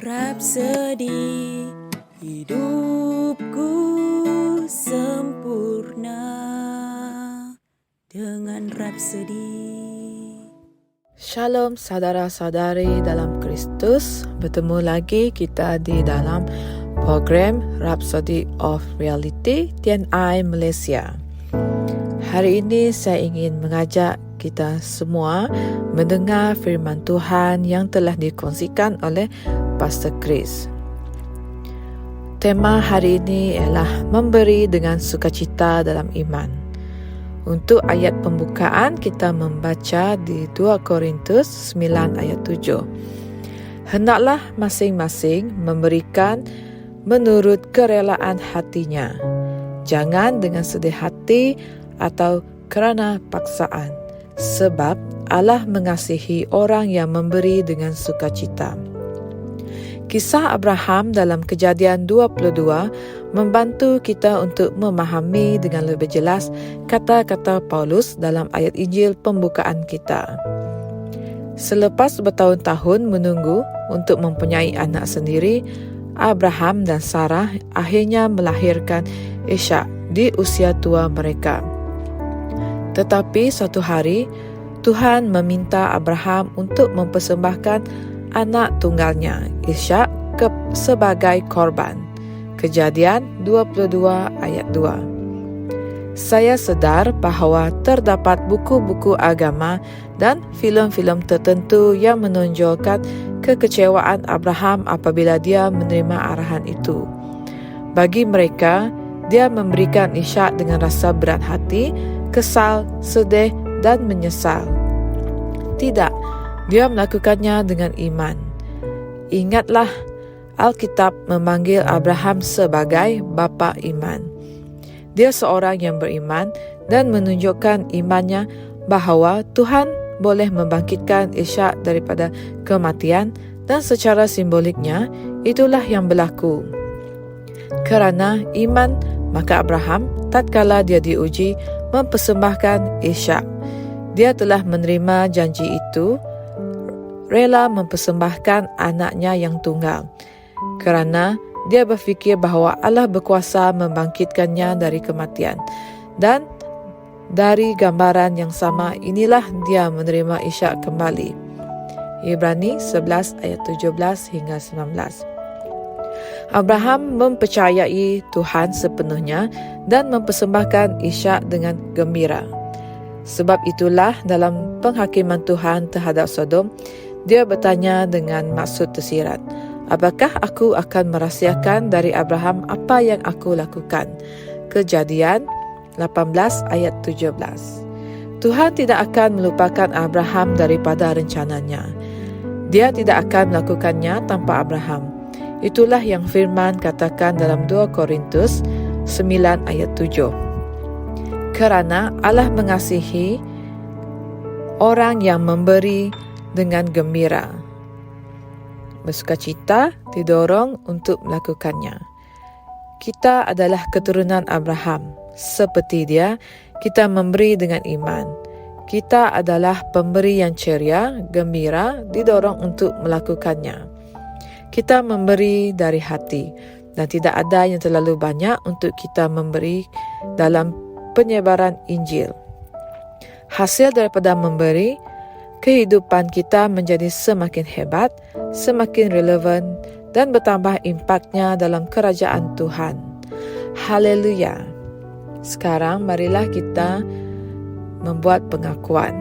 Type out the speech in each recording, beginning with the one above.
Rapsodi hidupku sempurna dengan Rapsodi. Shalom saudara-saudari dalam Kristus. Bertemu lagi kita di dalam program Rhapsody of Reality TNI Malaysia. Hari ini saya ingin mengajak kita semua mendengar firman Tuhan yang telah dikongsikan oleh Pastor Chris. Tema hari ini ialah memberi dengan sukacita dalam iman. Untuk ayat pembukaan kita membaca di 2 Korintus 9 ayat 7. Hendaklah masing-masing memberikan menurut kerelaan hatinya. Jangan dengan sedih hati atau kerana paksaan, sebab Allah mengasihi orang yang memberi dengan sukacita. Kisah Abraham dalam Kejadian 22 membantu kita untuk memahami dengan lebih jelas kata-kata Paulus dalam ayat Injil pembukaan kita. Selepas bertahun-tahun menunggu untuk mempunyai anak sendiri, Abraham dan Sarah akhirnya melahirkan Ishak di usia tua mereka. Tetapi suatu hari, Tuhan meminta Abraham untuk mempersembahkan anak tunggalnya, Ishak, sebagai korban. Kejadian 22 ayat 2. Saya sedar bahawa terdapat buku-buku agama dan filem-filem tertentu yang menonjolkan kekecewaan Abraham apabila dia menerima arahan itu. Bagi mereka, dia memberikan Ishak dengan rasa berat hati, kesal, sedih dan menyesal. Tidak, dia melakukannya dengan iman. Ingatlah, Alkitab memanggil Abraham sebagai bapa iman. Dia seorang yang beriman dan menunjukkan imannya bahawa Tuhan boleh membangkitkan Ishak daripada kematian, dan secara simboliknya itulah yang berlaku. Kerana iman, maka Abraham tatkala dia diuji mempersembahkan Ishak. Dia telah menerima janji itu, rela mempersembahkan anaknya yang tunggal, kerana dia berfikir bahawa Allah berkuasa membangkitkannya dari kematian. Dan dari gambaran yang sama inilah dia menerima Ishak kembali. Ibrani 11 ayat 17 hingga 19. Abraham mempercayai Tuhan sepenuhnya dan mempersembahkan Ishak dengan gembira. Sebab itulah dalam penghakiman Tuhan terhadap Sodom, dia bertanya dengan maksud tersirat, apakah aku akan merahsiakan dari Abraham apa yang aku lakukan? Kejadian 18 ayat 17. Tuhan tidak akan melupakan Abraham daripada rencananya. Dia tidak akan melakukannya tanpa Abraham. Itulah yang firman katakan dalam 2 Korintus 9 ayat 7. Kerana Allah mengasihi orang yang memberi dengan gembira. Bersukacita didorong untuk melakukannya. Kita adalah keturunan Abraham. Seperti dia, kita memberi dengan iman. Kita adalah pemberi yang ceria, gembira, didorong untuk melakukannya. Kita memberi dari hati, dan tidak ada yang terlalu banyak untuk kita memberi dalam penyebaran Injil. Hasil daripada memberi, kehidupan kita menjadi semakin hebat, semakin relevan dan bertambah impaknya dalam kerajaan Tuhan. Haleluya. Sekarang marilah kita membuat pengakuan.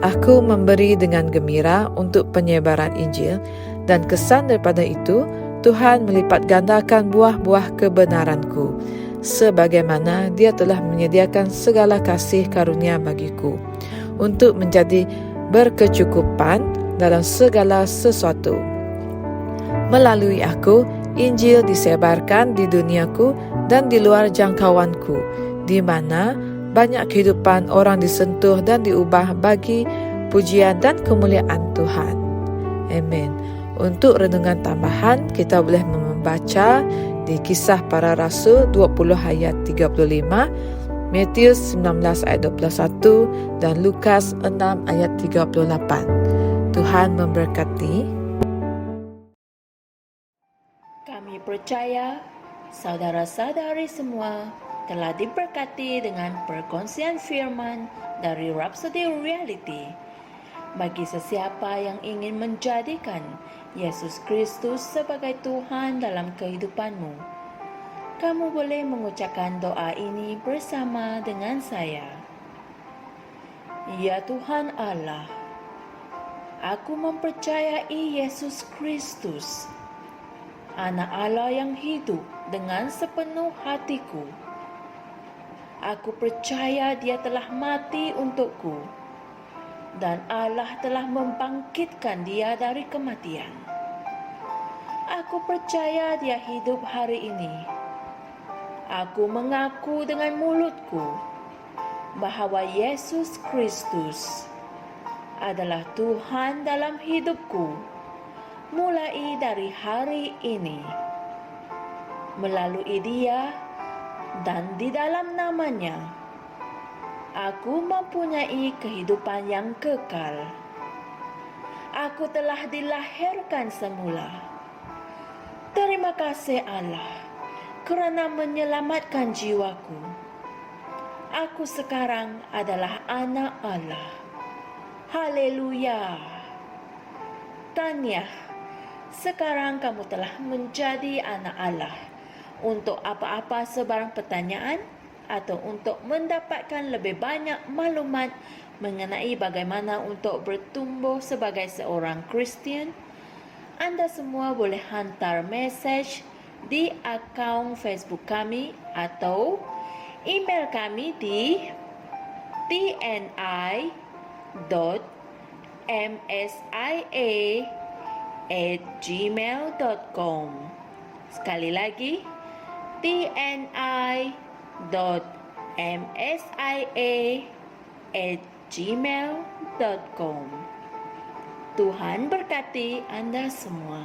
Aku memberi dengan gembira untuk penyebaran Injil, dan kesan daripada itu, Tuhan melipat gandakan buah-buah kebenaranku, sebagaimana Dia telah menyediakan segala kasih karunia bagiku, untuk menjadi berkecukupan dalam segala sesuatu. Melalui aku, Injil disebarkan di duniaku dan di luar jangkauanku, di mana banyak kehidupan orang disentuh dan diubah bagi pujian dan kemuliaan Tuhan. Amin. Untuk renungan tambahan, kita boleh membaca di Kisah Para Rasul 20 ayat 35, Matius 19 ayat 21 dan Lukas 6 ayat 38. Tuhan memberkati. Kami percaya saudara-saudari semua telah diberkati dengan perkongsian firman dari Rhapsody Reality. Bagi sesiapa yang ingin menjadikan Yesus Kristus sebagai Tuhan dalam kehidupanmu, kamu boleh mengucapkan doa ini bersama dengan saya. Ya Tuhan Allah, aku mempercayai Yesus Kristus, Anak Allah yang hidup dengan sepenuh hatiku. Aku percaya Dia telah mati untukku, dan Allah telah membangkitkan Dia dari kematian. Aku percaya Dia hidup hari ini. Aku mengaku dengan mulutku bahwa Yesus Kristus adalah Tuhan dalam hidupku mulai dari hari ini. Melalui Dia dan di dalam nama-Nya, aku mempunyai kehidupan yang kekal. Aku telah dilahirkan semula. Terima kasih Allah kerana menyelamatkan jiwaku. Aku sekarang adalah anak Allah. Haleluya. Tahniah, sekarang kamu telah menjadi anak Allah. Untuk apa-apa sebarang pertanyaan atau untuk mendapatkan lebih banyak maklumat mengenai bagaimana untuk bertumbuh sebagai seorang Kristian, anda semua boleh hantar mesej di akaun Facebook kami atau email kami di tni.msia@gmail.com. Sekali lagi, tni.msia@gmail.com. Tuhan berkati Anda semua.